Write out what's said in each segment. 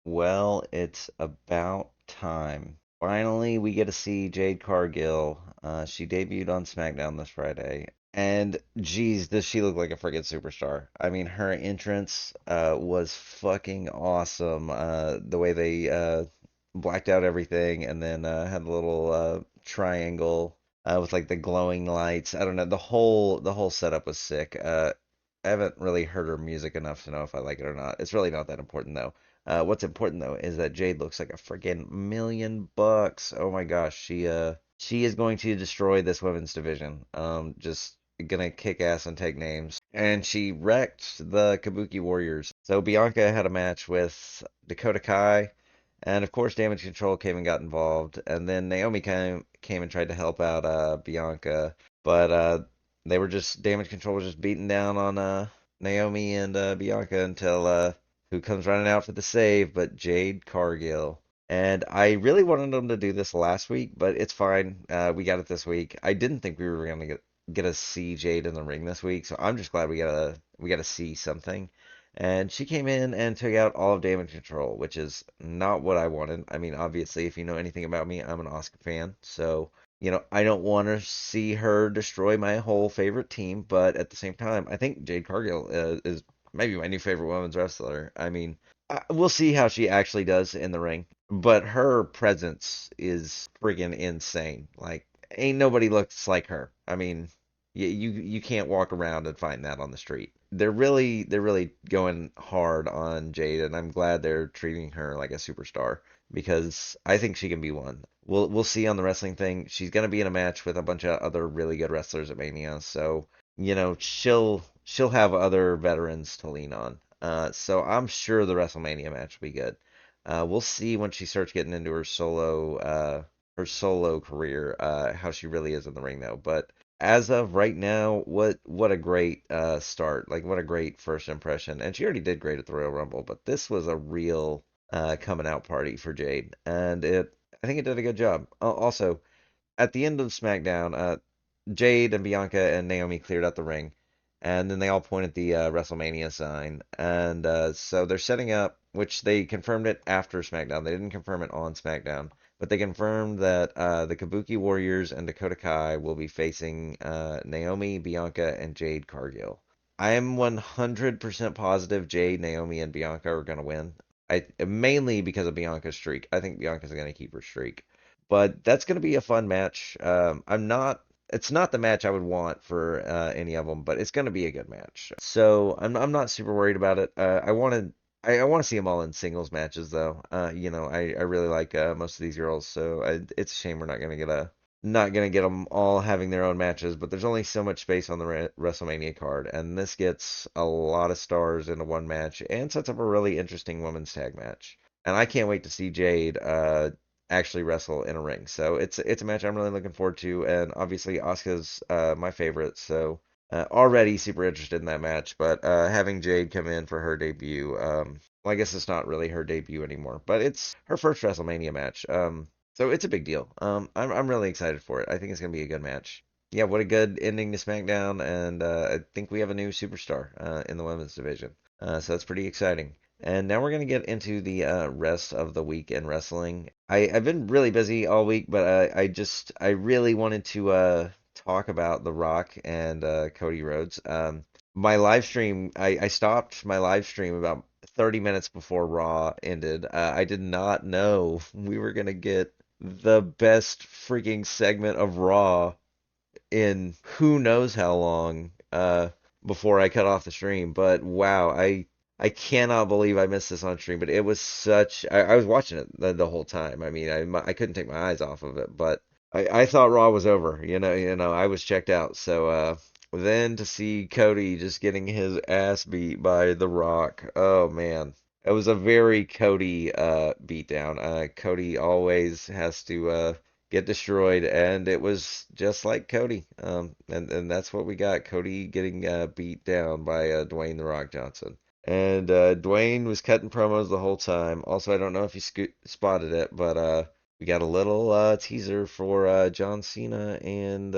Well, it's about time. Finally, we get to see Jade Cargill. She debuted on SmackDown this Friday. And geez, does she look like a friggin' superstar? I mean, her entrance was fucking awesome. The way they blacked out everything and then had the little triangle with like the glowing lights. I don't know. The whole setup was sick. I haven't really heard her music enough to know if I like it or not. It's really not that important though. What's important though is that Jade looks like a friggin' $1,000,000. Oh my gosh, she is going to destroy this women's division. Just gonna kick ass and take names. And she wrecked the Kabuki Warriors. So Bianca had a match with Dakota Kai, and of course Damage Control came and got involved. And then Naomi came and tried to help out Bianca, but they were just Damage Control was just beating down on Naomi and Bianca until who comes running out for the save, but Jade Cargill. And I really wanted them to do this last week, but it's fine. We got it this week. I didn't think we were gonna get to see Jade in the ring this week, so I'm just glad we got to see something. And she came in and took out all of Damage Control, which is not what I wanted. I mean, obviously, if you know anything about me, I'm an Oscar fan, so I don't want to see her destroy my whole favorite team, but at the same time, I think Jade Cargill is maybe my new favorite women's wrestler. I mean, we'll see how she actually does in the ring, but her presence is friggin' insane. Like, ain't nobody looks like her. I mean, you can't walk around and find that on the street. They're really going hard on Jade, and I'm glad they're treating her like a superstar because I think she can be one. We'll see on the wrestling thing. She's gonna be in a match with a bunch of other really good wrestlers at Mania, so she'll have other veterans to lean on. So I'm sure the WrestleMania match will be good. We'll see when she starts getting into her solo career, how she really is in the ring though. But as of right now, what a great start! Like what a great first impression. And she already did great at the Royal Rumble, but this was a real coming out party for Jade, and I think it did a good job. Also, at the end of SmackDown, Jade and Bianca and Naomi cleared out the ring, and then they all pointed the WrestleMania sign, and so they're setting up, which they confirmed it after SmackDown. They didn't confirm it on SmackDown, but they confirmed that the Kabuki Warriors and Dakota Kai will be facing Naomi, Bianca, and Jade Cargill. I am 100% positive Jade, Naomi, and Bianca are going to win. Mainly because of Bianca's streak. I think Bianca's going to keep her streak. But that's going to be a fun match. It's not the match I would want for any of them, but it's going to be a good match. So I'm not super worried about it. I want to see them all in singles matches though. I really like most of these girls, so it's a shame we're not gonna get them all having their own matches. But there's only so much space on the WrestleMania card, and this gets a lot of stars into one match and sets up a really interesting women's tag match. And I can't wait to see Jade actually wrestle in a ring. So it's a match I'm really looking forward to, and obviously Asuka's my favorite, so already super interested in that match. But having Jade come in for her debut, well, I guess it's not really her debut anymore, but it's her first WrestleMania match. So it's a big deal. I'm really excited for it. I think it's gonna be a good match. Yeah, what a good ending to SmackDown, and I think we have a new superstar in the women's division. So that's pretty exciting. And now we're going to get into the rest of the week in wrestling. I've been really busy all week, but I really wanted to talk about The Rock and Cody Rhodes. My live stream, I stopped my live stream about 30 minutes before Raw ended. I did not know we were going to get the best freaking segment of Raw in who knows how long before I cut off the stream. But wow, I cannot believe I missed this on stream. But it was I was watching it the whole time. I mean, I couldn't take my eyes off of it. But I thought Raw was over. I was checked out. So then to see Cody just getting his ass beat by The Rock. Oh man. It was a very Cody beatdown. Cody always has to get destroyed, and it was just like Cody. And that's what we got. Cody getting beat down by Dwayne The Rock Johnson. And Dwayne was cutting promos the whole time. Also, I don't know if you spotted it, but we got a little teaser for John Cena and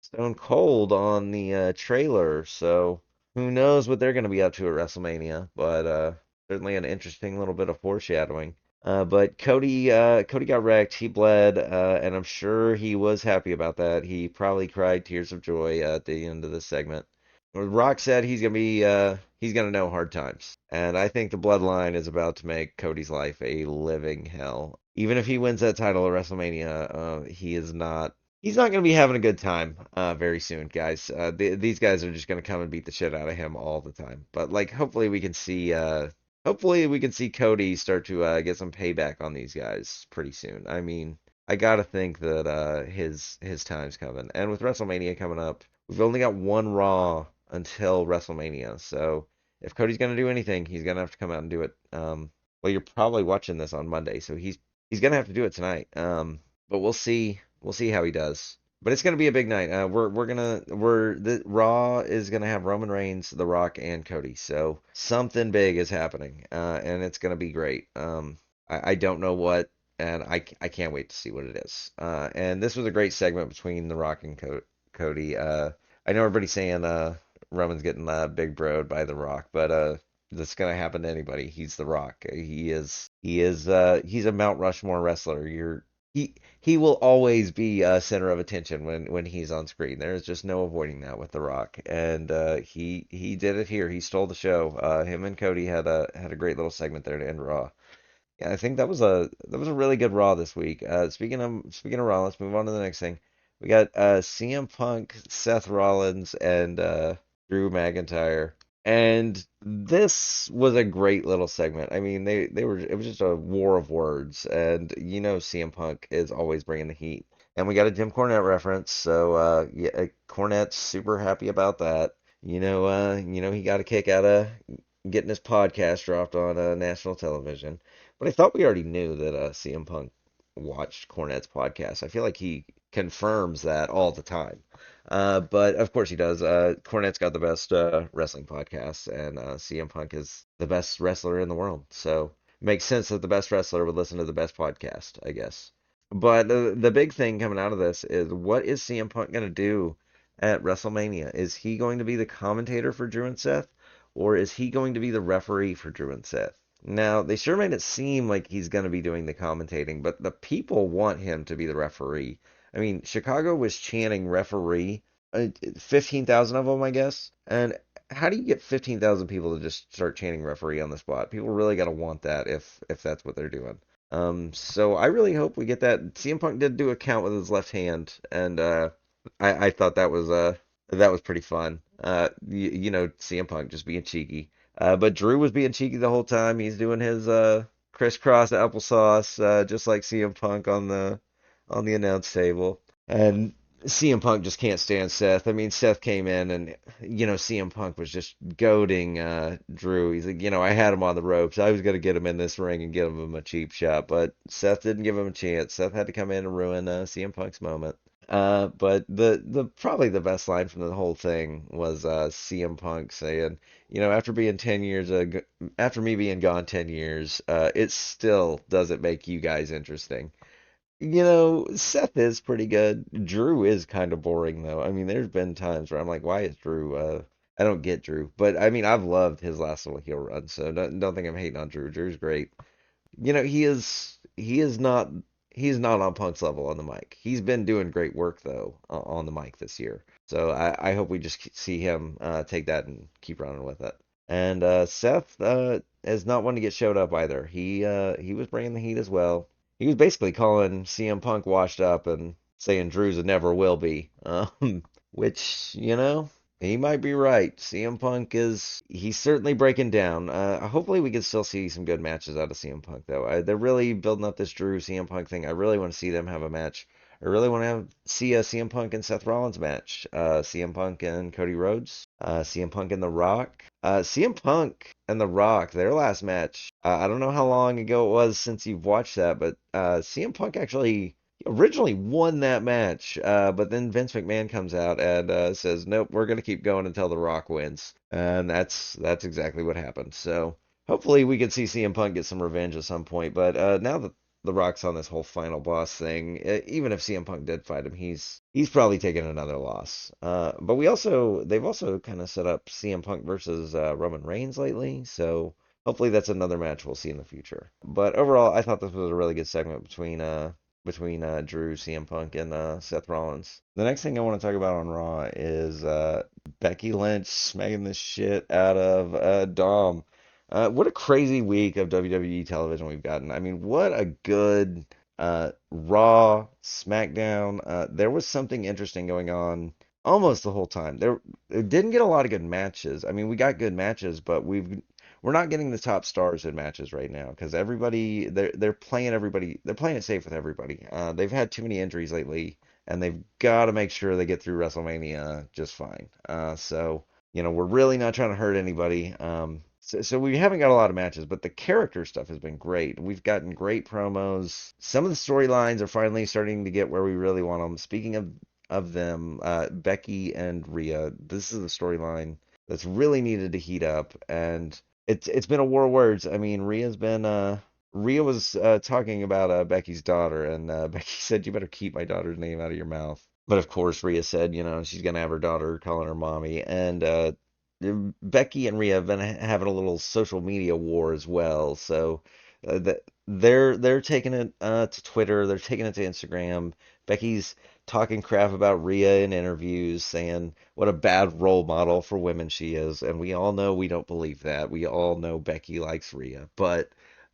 Stone Cold on the trailer. So who knows what they're going to be up to at WrestleMania? But certainly an interesting little bit of foreshadowing. But Cody got wrecked. He bled, and I'm sure he was happy about that. He probably cried tears of joy at the end of this segment. Rock said he's gonna know hard times, and I think the Bloodline is about to make Cody's life a living hell. Even if he wins that title at WrestleMania, he's not gonna be having a good time very soon, guys. These guys are just gonna come and beat the shit out of him all the time. But like, hopefully we can see Cody start to get some payback on these guys pretty soon. I mean, I gotta think that his time's coming, and with WrestleMania coming up. We've only got one Raw until WrestleMania, so if Cody's gonna do anything, he's gonna have to come out and do it. Well, you're probably watching this on Monday, so he's gonna have to do it tonight. But we'll see how he does. But it's gonna be a big night. The Raw is gonna have Roman Reigns, The Rock, and Cody. So something big is happening, and it's gonna be great. I don't know what, and I can't wait to see what it is. And this was a great segment between The Rock and Cody. I know everybody's saying Roman's getting big broed by The Rock, but that's gonna happen to anybody. He's The Rock. He's a Mount Rushmore wrestler. He will always be center of attention when he's on screen. There's just no avoiding that with The Rock, and he did it here. He stole the show. Him and Cody had a great little segment there to end Raw. Yeah, I think that was a really good Raw this week. Speaking of Raw, let's move on to the next thing. We got CM Punk, Seth Rollins, and Drew McIntyre. And this was a great little segment. I mean, they were it was just a war of words, and CM Punk is always bringing the heat. And we got a Jim Cornette reference, so yeah, Cornette's super happy about that. He got a kick out of getting his podcast dropped on national television. But I thought we already knew that CM Punk watched Cornette's podcast. I feel like he confirms that all the time. But of course he does. Cornette's got the best wrestling podcast, and CM Punk is the best wrestler in the world. So it makes sense that the best wrestler would listen to the best podcast, I guess. But the big thing coming out of this is what is CM Punk going to do at WrestleMania? Is he going to be the commentator for Drew and Seth, or is he going to be the referee for Drew and Seth? Now, they sure made it seem like he's going to be doing the commentating, but the people want him to be the referee. I mean, Chicago was chanting referee, 15,000 of them, I guess. And how do you get 15,000 people to just start chanting referee on the spot? People really got to want that if that's what they're doing. So I really hope we get that. CM Punk did do a count with his left hand, and I thought that was pretty fun. CM Punk just being cheeky. But Drew was being cheeky the whole time. He's doing his crisscross applesauce, just like CM Punk on the announce table. And CM Punk just can't stand Seth. I mean, Seth came in and CM Punk was just goading Drew. He's like, I had him on the ropes. I was gonna get him in this ring and give him a cheap shot, but Seth didn't give him a chance. Seth had to come in and ruin CM Punk's moment. But the probably the best line from the whole thing was CM Punk saying, after me being gone 10 years, it still doesn't make you guys interesting. Seth is pretty good. Drew is kind of boring though. I mean, there's been times where I'm like, why is Drew? I don't get Drew, but I mean, I've loved his last little heel run, so don't think I'm hating on Drew. Drew's great. He is not on Punk's level on the mic. He's been doing great work though on the mic this year. So I hope we just see him take that and keep running with it. And Seth is not one to get showed up either. He was bringing the heat as well. He was basically calling CM Punk washed up and saying Drew's a never will be. Which, he might be right. CM Punk he's certainly breaking down. Hopefully we can still see some good matches out of CM Punk though. They're really building up this Drew CM Punk thing. I really want to see them have a match. I really want to see a CM Punk and Seth Rollins match. CM Punk and Cody Rhodes. CM Punk and The Rock. CM Punk and The Rock, their last match. I don't know how long ago it was since you've watched that, but CM Punk actually originally won that match, but then Vince McMahon comes out and says, "Nope, we're gonna keep going until The Rock wins," and that's exactly what happened. So hopefully we can see CM Punk get some revenge at some point. But now that The Rock's on this whole final boss thing, even if CM Punk did fight him, he's probably taking another loss. But they've also kind of set up CM Punk versus Roman Reigns lately, so hopefully that's another match we'll see in the future. But overall, I thought this was a really good segment between Drew, CM Punk, and Seth Rollins. The next thing I want to talk about on Raw is Becky Lynch smacking the shit out of Dom. What a crazy week of WWE television we've gotten. I mean, what a good Raw, SmackDown. There was something interesting going on almost the whole time. There it didn't get a lot of good matches. I mean, we got good matches, but we're not getting the top stars in matches right now because they're playing it safe with everybody. They've had too many injuries lately, and they've got to make sure they get through WrestleMania just fine. So we're really not trying to hurt anybody. So we haven't got a lot of matches, but the character stuff has been great. We've gotten great promos. Some of the storylines are finally starting to get where we really want them. Speaking of them, Becky and Rhea, this is a storyline that's really needed to heat up, and it's been a war of words. I mean, Rhea was talking about Becky's daughter, and Becky said, "You better keep my daughter's name out of your mouth." But of course, Rhea said, she's gonna have her daughter calling her mommy, and Becky and Rhea have been having a little social media war as well. So they're taking it to Twitter, they're taking it to Instagram. Becky's talking crap about Rhea in interviews, saying what a bad role model for women she is, and we all know we don't believe that. We all know Becky likes Rhea, but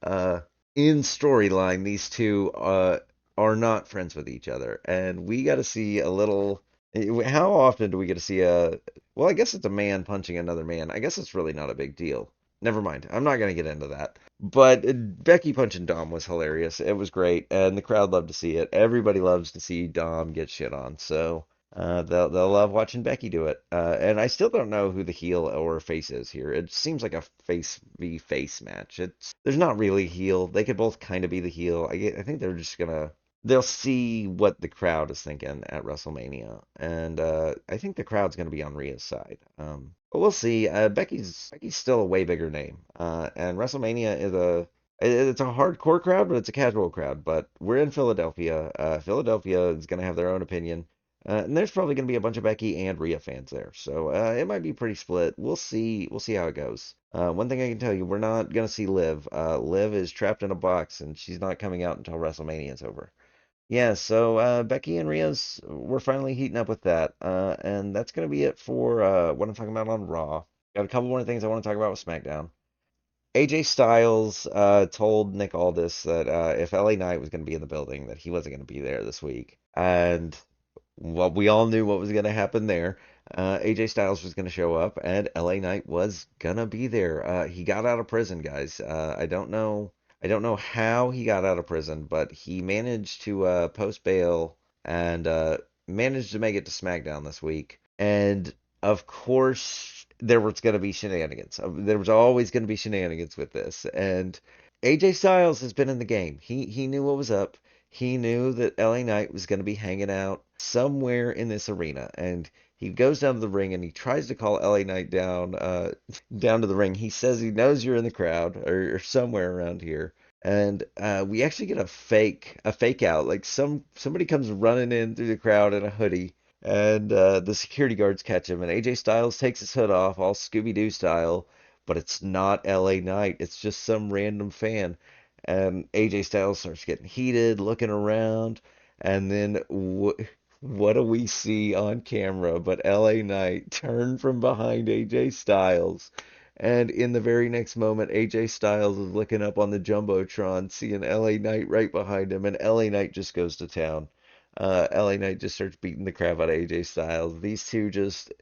uh, in storyline, these two are not friends with each other, and we got to see a little. How often do we get to see a well, I guess it's a man punching another man. I guess it's really not a big deal. Never mind. I'm not going to get into that. But Becky punching Dom was hilarious. It was great, and the crowd loved to see it. Everybody loves to see Dom get shit on. So they'll love watching Becky do it. And I still don't know who the heel or face is here. It seems like a face v face match. There's not really heel. They could both kind of be the heel. I think they're just gonna they'll see what the crowd is thinking at WrestleMania, and I think the crowd's going to be on Rhea's side. But we'll see. Becky's still a way bigger name, and WrestleMania it's a hardcore crowd, but it's a casual crowd. But we're in Philadelphia. Philadelphia is going to have their own opinion. And there's probably going to be a bunch of Becky and Rhea fans there, so it might be pretty split. We'll see. We'll see how it goes. One thing I can tell you, we're not going to see Liv. Liv is trapped in a box, and she's not coming out until WrestleMania is over. Yeah, so Becky and Rhea's, we're finally heating up with that. And that's going to be it for what I'm talking about on Raw. Got a couple more things I want to talk about with SmackDown. AJ Styles told Nick Aldis that if LA Knight was going to be in the building, that he wasn't going to be there this week. And well, we all knew what was going to happen there. AJ Styles was going to show up, and LA Knight was gonna be there. He got out of prison, guys. I don't know how he got out of prison, but he managed to post bail and managed to make it to SmackDown this week. And of course, there was going to be shenanigans. There was always going to be shenanigans with this. And AJ Styles has been in the game. He knew what was up. He knew that LA Knight was going to be hanging out somewhere in this arena, and he goes down to the ring and he tries to call LA Knight down, down to the ring. He says he knows you're in the crowd or somewhere around here, and we actually get a fake out. Like somebody comes running in through the crowd in a hoodie, and the security guards catch him, and AJ Styles takes his hood off, all Scooby Doo style, but it's not LA Knight. It's just some random fan. And AJ Styles starts getting heated, looking around, and then what do we see on camera but LA Knight turn from behind AJ Styles? And in the very next moment, AJ Styles is looking up on the Jumbotron, seeing LA Knight right behind him, and LA Knight just goes to town. LA Knight just starts beating the crap out of AJ Styles. These two just,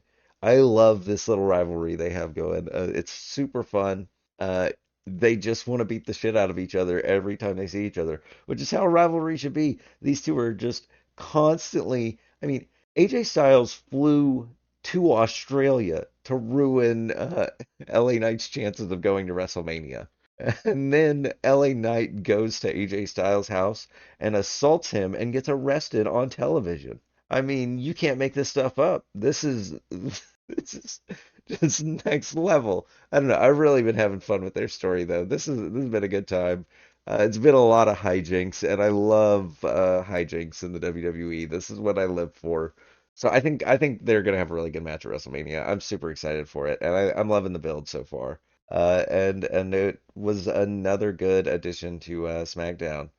I love this little rivalry they have going. It's super fun. Uh, they just want to beat the shit out of each other every time they see each other, which is how a rivalry should be. These two are just constantly. I mean, AJ Styles flew to Australia to ruin LA Knight's chances of going to WrestleMania. And then LA Knight goes to AJ Styles' house and assaults him and gets arrested on television. I mean, you can't make this stuff up. This is just next level. I don't know. I've really been having fun with their story though. This has been a good time. It's been a lot of hijinks, and I love hijinks in the WWE. This is what I live for. So I think they're gonna have a really good match at WrestleMania. I'm super excited for it, and I'm loving the build so far. and it was another good addition to SmackDown.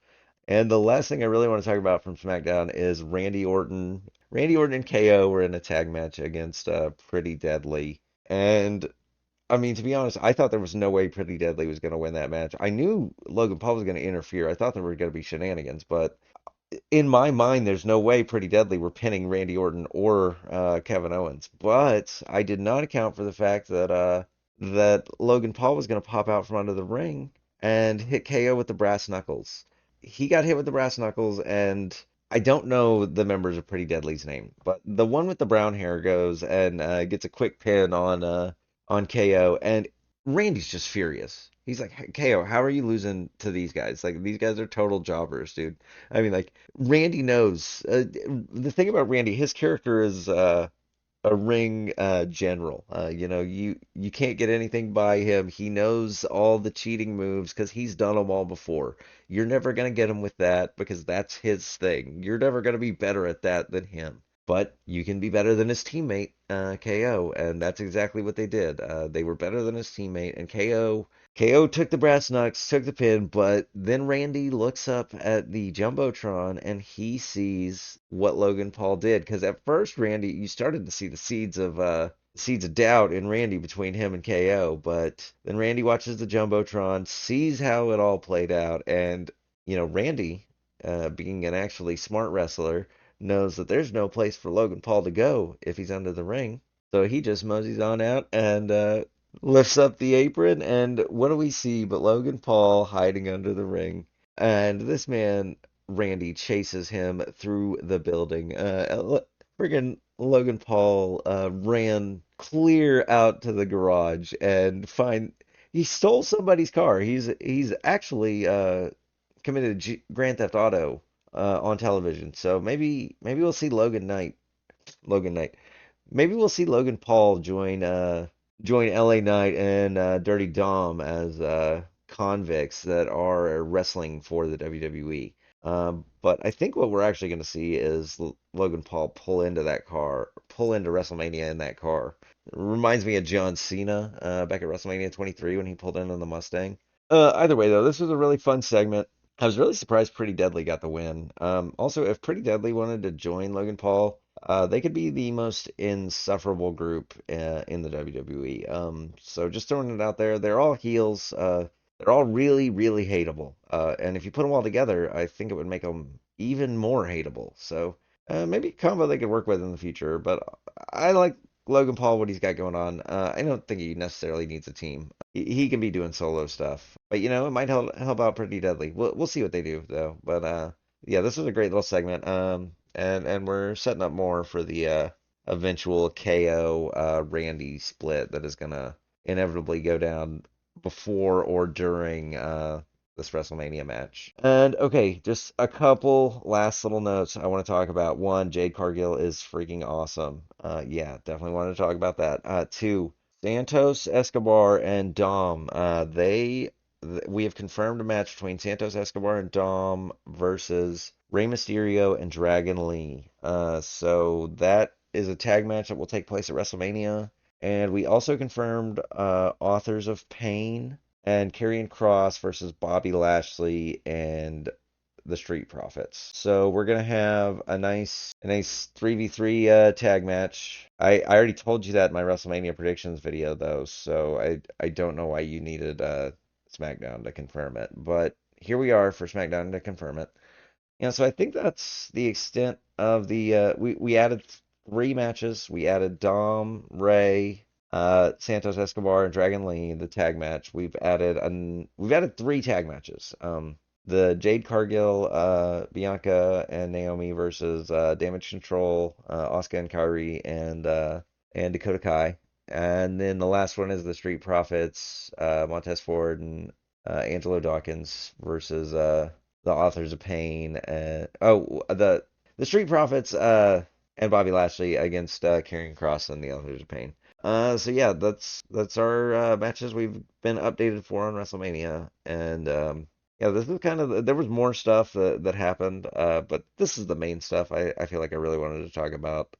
And the last thing I really want to talk about from SmackDown is Randy Orton. Randy Orton and KO were in a tag match against Pretty Deadly. And I mean, to be honest, I thought there was no way Pretty Deadly was going to win that match. I knew Logan Paul was going to interfere. I thought there were going to be shenanigans, but in my mind, there's no way Pretty Deadly were pinning Randy Orton or Kevin Owens. But I did not account for the fact that Logan Paul was going to pop out from under the ring and hit KO with the brass knuckles. He got hit with the brass knuckles, and I don't know the members of Pretty Deadly's name, but the one with the brown hair goes and gets a quick pin on KO, and Randy's just furious. He's like, "Hey, KO, how are you losing to these guys? Like, these guys are total jobbers, dude." I mean, like, Randy knows. The thing about Randy, his character is a ring general. You can't get anything by him. He knows all the cheating moves because he's done them all before. You're never gonna get him with that because that's his thing. You're never gonna be better at that than him. But you can be better than his teammate, KO, and that's exactly what they did. They were better than his teammate, and KO took the brass knucks, took the pin, but then Randy looks up at the Jumbotron and he sees what Logan Paul did. Because at first, Randy, you started to see the seeds of doubt in Randy between him and KO, but then Randy watches the Jumbotron, sees how it all played out, and Randy, being an actually smart wrestler, knows that there's no place for Logan Paul to go if he's under the ring. So he just moseys on out and lifts up the apron, and what do we see but Logan Paul hiding under the ring? And this man, Randy, chases him through the building. Friggin' Logan Paul ran clear out to the garage and he stole somebody's car. He's actually committed Grand Theft Auto on television. So maybe we'll see Logan Knight. Maybe we'll see Logan Paul join LA Knight and Dirty Dom as convicts that are wrestling for the WWE. But I think what we're actually going to see is Logan Paul pull into WrestleMania in that car. It reminds me of John Cena back at WrestleMania 23 when he pulled in on the Mustang. Either way, though, this was a really fun segment. I was really surprised Pretty Deadly got the win. Also, if Pretty Deadly wanted to join Logan Paul, they could be the most insufferable group in the WWE. So just throwing it out there, they're all heels. They're all really, really hateable. And if you put them all together, I think it would make them even more hateable. So maybe a combo they could work with in the future. But I like Logan Paul, what he's got going on. I don't think he necessarily needs a team. He can be doing solo stuff. But it might help out Pretty Deadly. We'll see what they do though. But yeah, this was a great little segment. And we're setting up more for the eventual KO Randy split that is gonna inevitably go down before or during this WrestleMania match. And okay, just a couple last little notes I want to talk about. One, Jade Cargill is freaking awesome. Yeah, definitely want to talk about that. Two, Santos Escobar and Dom. We have confirmed a match between Santos Escobar and Dom versus Rey Mysterio and Dragon Lee. So that is a tag match that will take place at WrestleMania. And we also confirmed Authors of Pain and Karrion Kross versus Bobby Lashley and the Street Profits. So we're gonna have a nice 3v3 tag match. I already told you that in my WrestleMania predictions video though, so I don't know why you needed SmackDown to confirm it. But here we are for SmackDown to confirm it. So I think that's the extent of the we added three matches. We added Dom, Ray, Santos Escobar, and Dragon Lee, the tag match. We've added three tag matches. The Jade Cargill, Bianca and Naomi versus Damage Control, Asuka and Kairi, and Dakota Kai. And then the last one is the Street Profits, Montez Ford and Angelo Dawkins versus the Authors of Pain. The Street Profits and Bobby Lashley against Karrion Kross and the Authors of Pain. So yeah, that's our matches we've been updated for on WrestleMania, and yeah, this is there was more stuff that happened, but this is the main stuff I feel like I really wanted to talk about.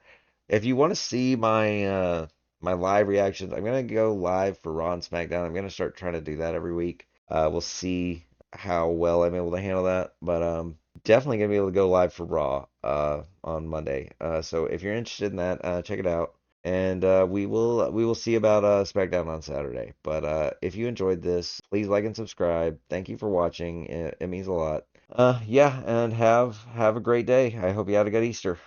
If you want to see my my live reactions. I'm gonna go live for Raw and SmackDown. I'm gonna start trying to do that every week. We'll see how well I'm able to handle that, but definitely gonna be able to go live for Raw on Monday. So if you're interested in that, check it out. And we will see about SmackDown on Saturday. But if you enjoyed this, please like and subscribe. Thank you for watching. It means a lot. Yeah, and have a great day. I hope you had a good Easter.